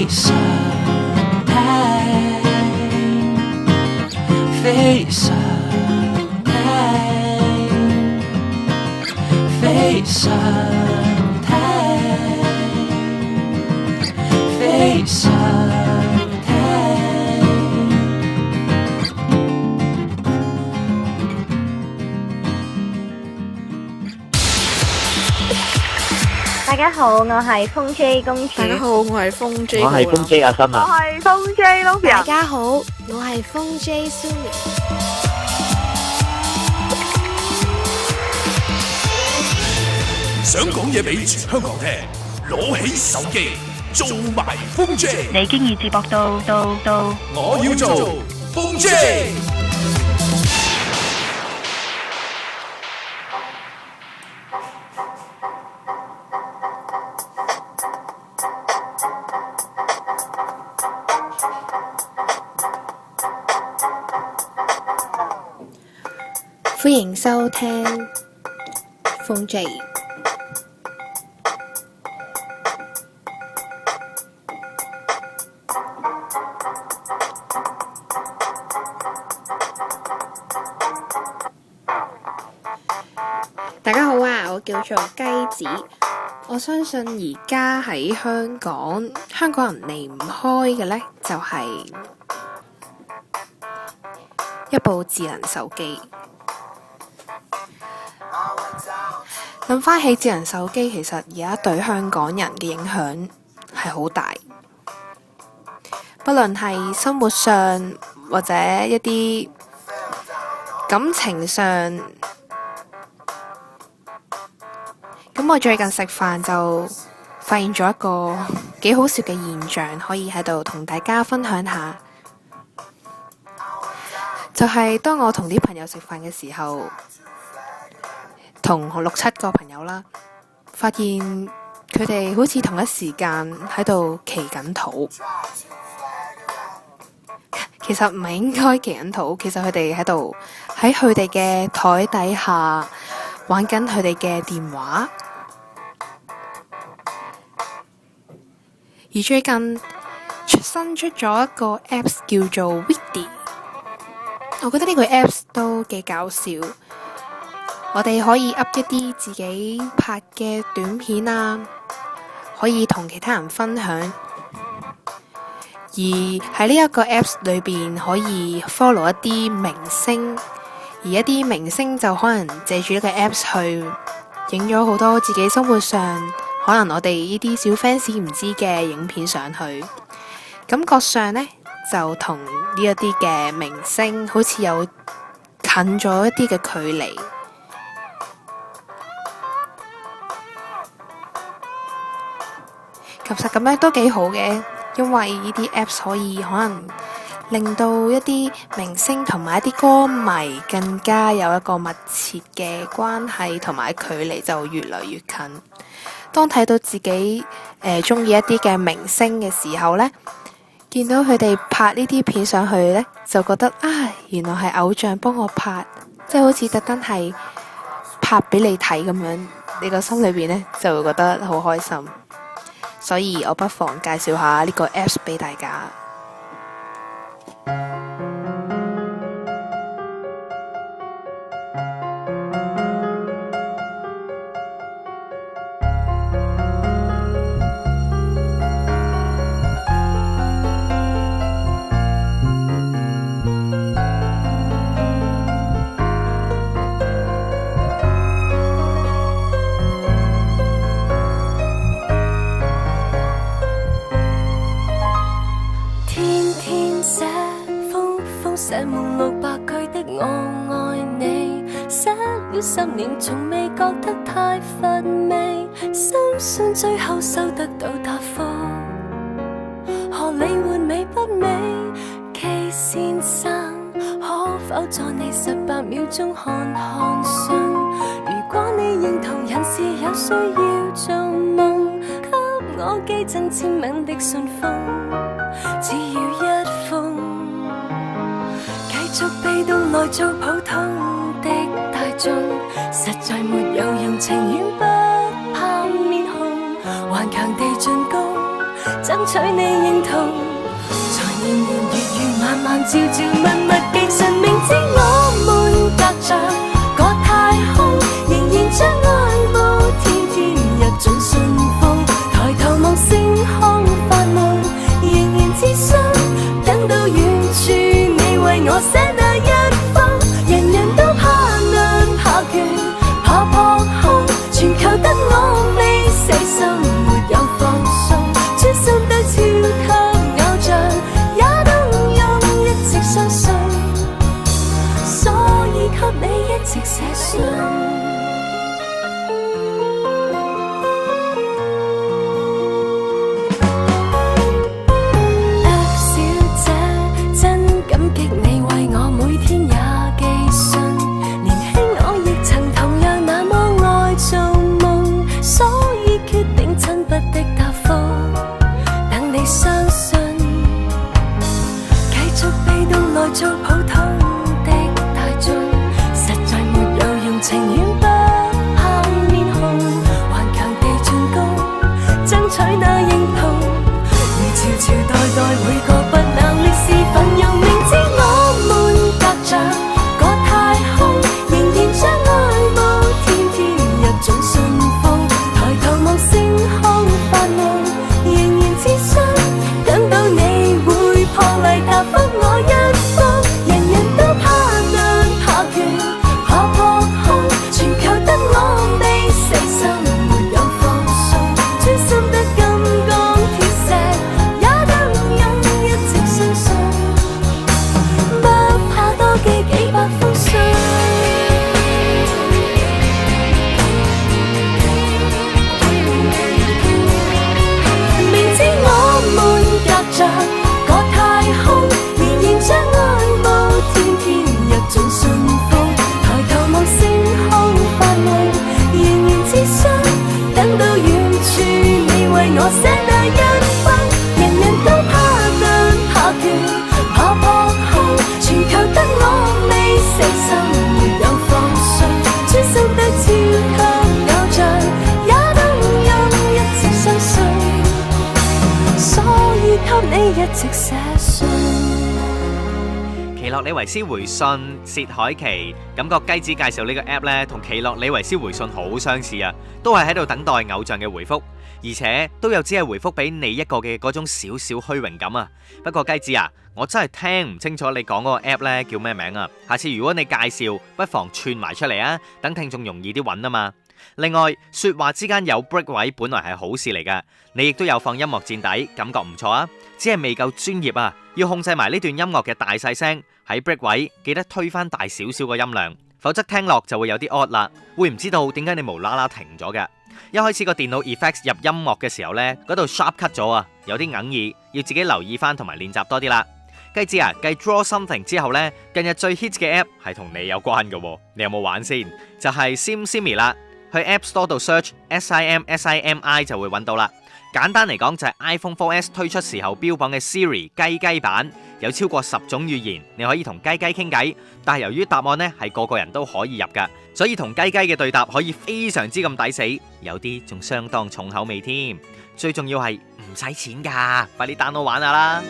飛上聽，飛上聽，飛上聽，飛上聽。大家好，我係風 J 公主。大家好，我係風 J。我係風 J 阿森我啊。係風 J Lovia。大家好，我係風 J Sumi。想講嘢俾全香港聽，攞起手機做埋風 J。你經已接駁到，我要做風 J。歡迎收聽風 J。大家好啊，我叫做雞子。我相信而家喺香港人離唔開嘅呢，就係一部智能手機。諗翻起智能手機，其實而家對香港人嘅影響係好大，不論係生活上或者一啲感情上。咁我最近食飯就發現咗一個幾好笑嘅現象，可以喺度同大家分享下。就係當我同啲朋友食飯嘅時候，同6、7個朋友啦，發現佢哋好似同一時間喺度祈緊禱。其實唔係應該祈緊禱，其實佢哋喺度喺佢哋嘅台底下玩緊佢哋嘅電話。而最近新出咗一個 Apps 叫做 Viddy， 我覺得呢個 Apps 都幾搞笑。我哋可以 up 一啲自己拍嘅短片啊，可以同其他人分享。而喺呢一個 Apps 裏邊可以 follow 一啲明星，而一啲明星就可能借住呢個 Apps 去影咗好多自己生活上可能我哋呢啲小 fans 唔知嘅影片上去，感覺上呢，就同呢一啲嘅明星好似有近咗一啲嘅距離。其實咁樣都幾好嘅，因為呢啲 apps 可能令到一啲明星同埋一啲歌迷更加有一個密切嘅關係，同埋距離就越嚟越近。當睇到自己中意一啲嘅明星嘅時候呢，見到佢哋拍呢啲片上去呢，就覺得原來係偶像幫我拍，即係好似特登係拍俾你睇咁樣，你個心裏邊呢就會覺得好開心。所以我不妨介紹下呢個 Apps 俾大家。寫滿600句的我愛你，寫了10年從未覺得太乏味，心酸最後收得到答覆，何理換美不美？K 先生可否在你18秒鐘看看信？如果你認同人是有需要做夢，給我寄贈簽名的信封，只要一封。繼續被動來做普通的大眾，實在沒有用，情願不怕面紅，頑強地進攻，爭取你認同。在年年月月晚晚朝朝密密寄信，明知我們隔着個太空，仍然將愛慕天天入進信封。抬頭望星空發夢，仍然自信等到遠處你為我寫那一封。人人都怕難怕倦怕撲空，全靠得我未死心沒有放鬆，專心得超級偶像也動容，一直相信，所以給你一直寫信。做普通的大眾，實在沒有用，情願不怕面紅，頑強地進攻，爭取那認同。如朝朝代代每個不能烈士奮勇，明知我們隔着個太空，仍然將愛慕天天入進信封。抬頭望星空發夢，仍然自信等到你會破例答覆我一封。我寫那一封，人人都怕難怕倦怕撲空，全靠得我未死心沒有放鬆，專心得超級偶像也動容，一直相信，所以給你一直寫信。奇洛李維斯回信薛凱琪，感覺雞子介紹呢個 app 呢，同奇洛李維斯回信好相似啊，都係喺度等待偶像嘅回覆，而且都有只係回覆俾你一個嘅嗰種少少虛榮感啊。不過雞子啊，我真係聽唔清楚你講嗰個 app 呢叫咩名啊，下次如果你介紹，不妨串埋出嚟啊，等聽眾容易啲揾啊嘛。另外，說話之間有 break 位本來係好事嚟噶，你亦都有放音樂墊底，感覺唔錯啊，只係未夠專業啊，要控制埋呢段音樂嘅大細聲，喺 break 位記得推返大少少個音量，否則聽落就會有啲 odd 啦，會唔知道點解你無啦啦停咗嘅。一開始個電腦 effects 入音樂嘅時候呢，嗰度 sharp cut 咗啊，有啲哽耳，要自己留意返同埋練習多啲啦。雞子啊，繼 Draw Something 之後呢，近日最 hit 嘅 app 係同你有關嘅，你有冇玩先？就係 SimSimi 啦，去 App Store 度 search SIMSIMI 就會揾到啦。簡單嚟講就係 iPhone 4S 推出時候標榜嘅 Siri 雞雞版，有超過10種語言，你可以同雞雞傾偈，但係由於答案呢係個個人都可以入㗎，所以同雞雞嘅對答可以非常之咁抵死，有啲仲相當重口味添。最重要係唔使錢㗎，快啲 download 玩下啦！